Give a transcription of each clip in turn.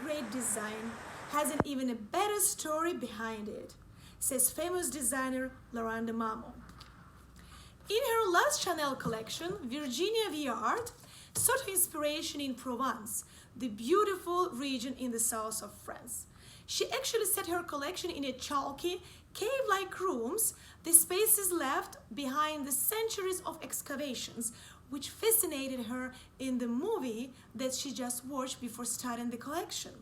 great design has an even a better story behind it, says famous designer Laurent Mamo. In her last Chanel collection, Virginia Viard sought inspiration in Provence, the beautiful region in the south of France. She actually set her collection in a chalky, cave-like rooms, the spaces left behind the centuries of excavations, which fascinated her in the movie that she just watched before starting the collection.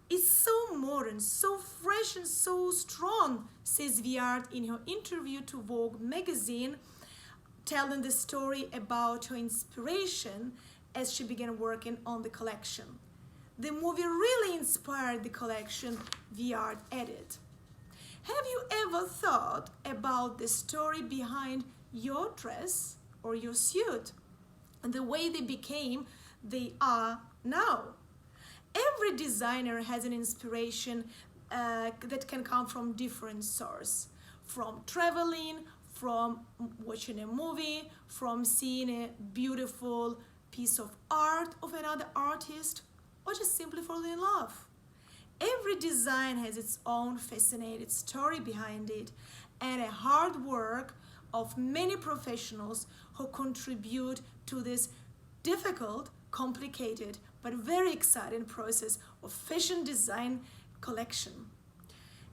It's so modern, so fresh and so strong, says Viard in her interview to Vogue magazine, telling the story about her inspiration as she began working on the collection. The movie really inspired the collection, Viard added. Have you ever thought about the story behind your dress or your suit and the way they are now? Every designer has an inspiration that can come from different sources, from traveling, from watching a movie, from seeing a beautiful piece of art of another artist, or just simply falling in love. Every design has its own fascinating story behind it and a hard work of many professionals who contribute to this difficult, complicated, but very exciting process of fashion design collection.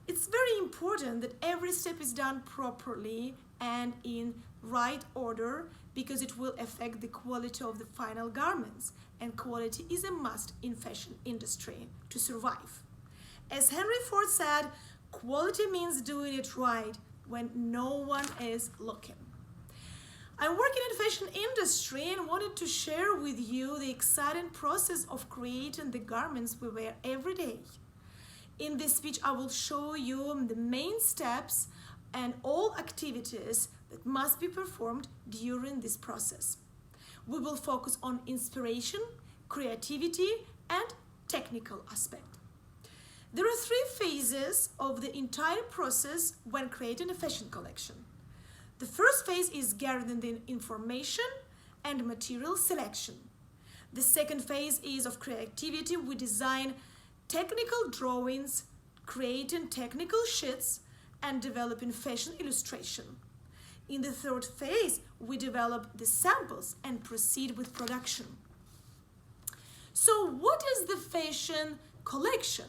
It's very important that every step is done properly and in right order because it will affect the quality of the final garments, and quality is a must in fashion industry to survive. As Henry Ford said, quality means doing it right when no one is looking. I'm working in the fashion industry and wanted to share with you the exciting process of creating the garments we wear every day. In this speech, I will show you the main steps and all activities that must be performed during this process. We will focus on inspiration, creativity, and technical aspect. There are 3 phases of the entire process when creating a fashion collection. The first phase is gathering the information and material selection. The second phase is of creativity. We design technical drawings, creating technical sheets, and developing fashion illustration. In the third phase, we develop the samples and proceed with production. So what is the fashion collection?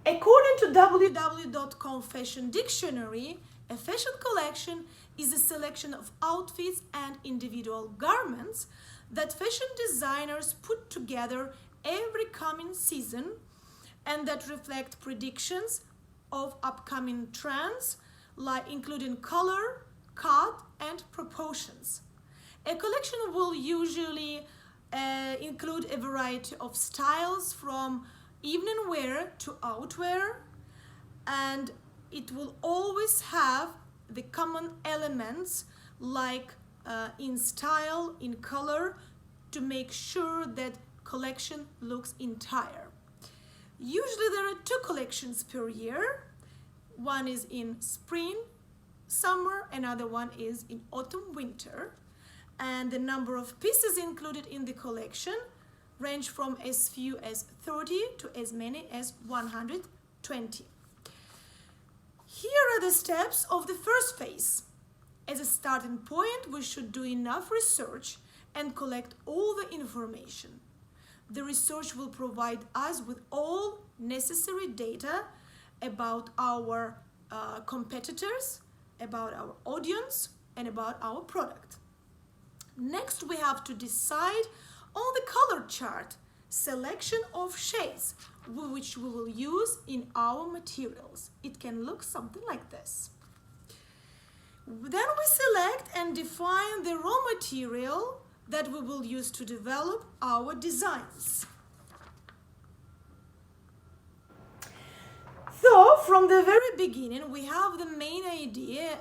According to www.com Fashion Dictionary, a fashion collection is a selection of outfits and individual garments that fashion designers put together every coming season and that reflect predictions of upcoming trends, including color, cut, and proportions. A collection will usually include a variety of styles from evening wear to outwear, and it will always have the common elements like in style, in color, to make sure that collection looks entire. Usually there are 2 collections per year. One is in spring, summer, another one is in autumn, winter, and the number of pieces included in the collection range from as few as 30 to as many as 120. Here are the steps of the first phase. As a starting point, we should do enough research and collect all the information. The research will provide us with all necessary data about our competitors, about our audience, and about our product. Next, we have to decide on the color chart selection of shades which we will use in our materials. It can look something like this. Then we select and define the raw material that we will use to develop our designs. So from the very beginning, we have the main idea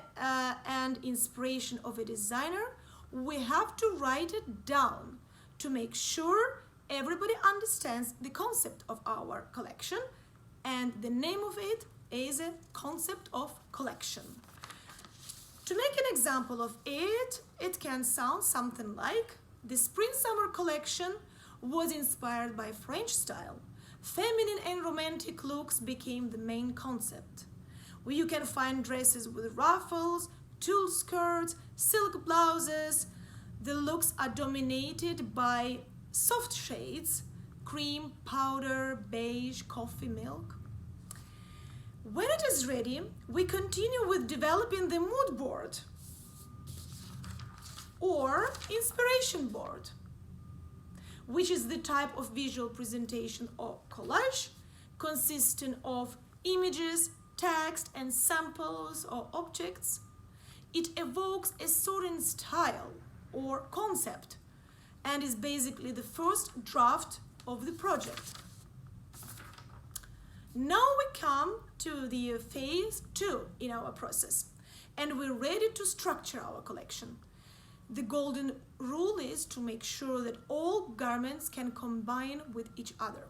and inspiration of a designer. We have to write it down to make sure everybody understands the concept of our collection, and the name of it is a concept of collection. To make an example of it, it can sound something like the spring-summer collection was inspired by French style. Feminine and romantic looks became the main concept. Where you can find dresses with ruffles, tulle skirts, silk blouses. The looks are dominated by soft shades, cream, powder, beige, coffee, milk. When it is ready, we continue with developing the mood board or inspiration board, which is the type of visual presentation or collage consisting of images, text, and samples or objects. It evokes a certain style or concept and is basically the first draft of the project. Now we come to the phase 2 in our process, and we're ready to structure our collection. The golden rule is to make sure that all garments can combine with each other.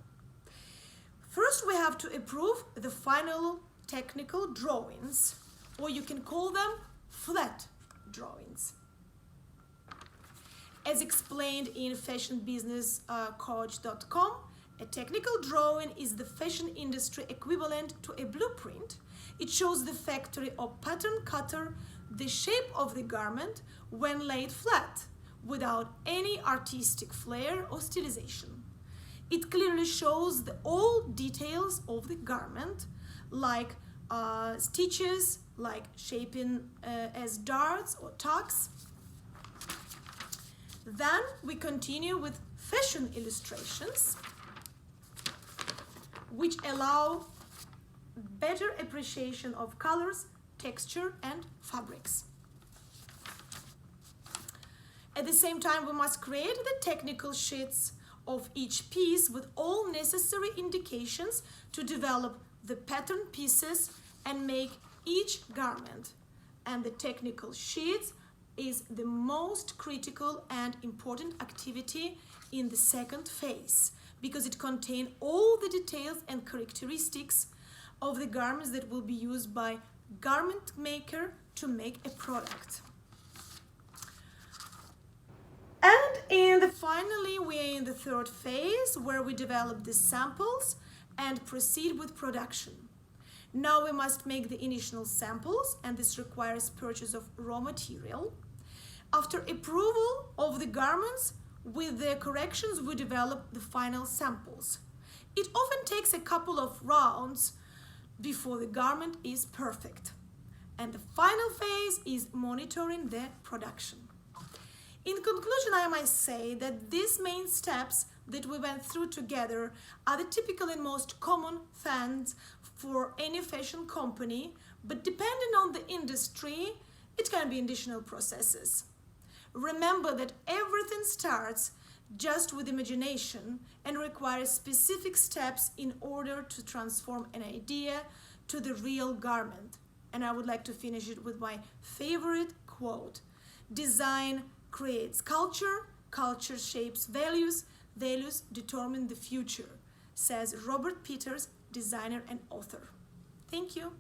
First, we have to approve the final technical drawings, or you can call them flat drawings. As explained in fashionbusinesscoach.com, a technical drawing is the fashion industry equivalent to a blueprint. It shows the factory or pattern cutter the shape of the garment when laid flat, without any artistic flair or stylization. It clearly shows all details of the garment, like stitches, like shaping as darts or tucks. Then we continue with fashion illustrations, which allow better appreciation of colors, texture, and fabrics. At the same time, we must create the technical sheets of each piece with all necessary indications to develop the pattern pieces and make each garment. And the technical sheets is the most critical and important activity in the second phase, because it contains all the details and characteristics of the garments that will be used by garment maker to make a product. And finally, we are in the third phase, where we develop the samples and proceed with production. Now we must make the initial samples, and this requires purchase of raw material. After approval of the garments, with the corrections, we develop the final samples. It often takes a couple of rounds before the garment is perfect. And the final phase is monitoring the production. In conclusion, I might say that these main steps that we went through together are the typical and most common things for any fashion company, but depending on the industry, it can be additional processes. Remember that everything starts just with imagination and requires specific steps in order to transform an idea to the real garment. And I would like to finish it with my favorite quote: "Design creates culture, culture shapes values, values determine the future," says Robert Peters, designer and author. Thank you.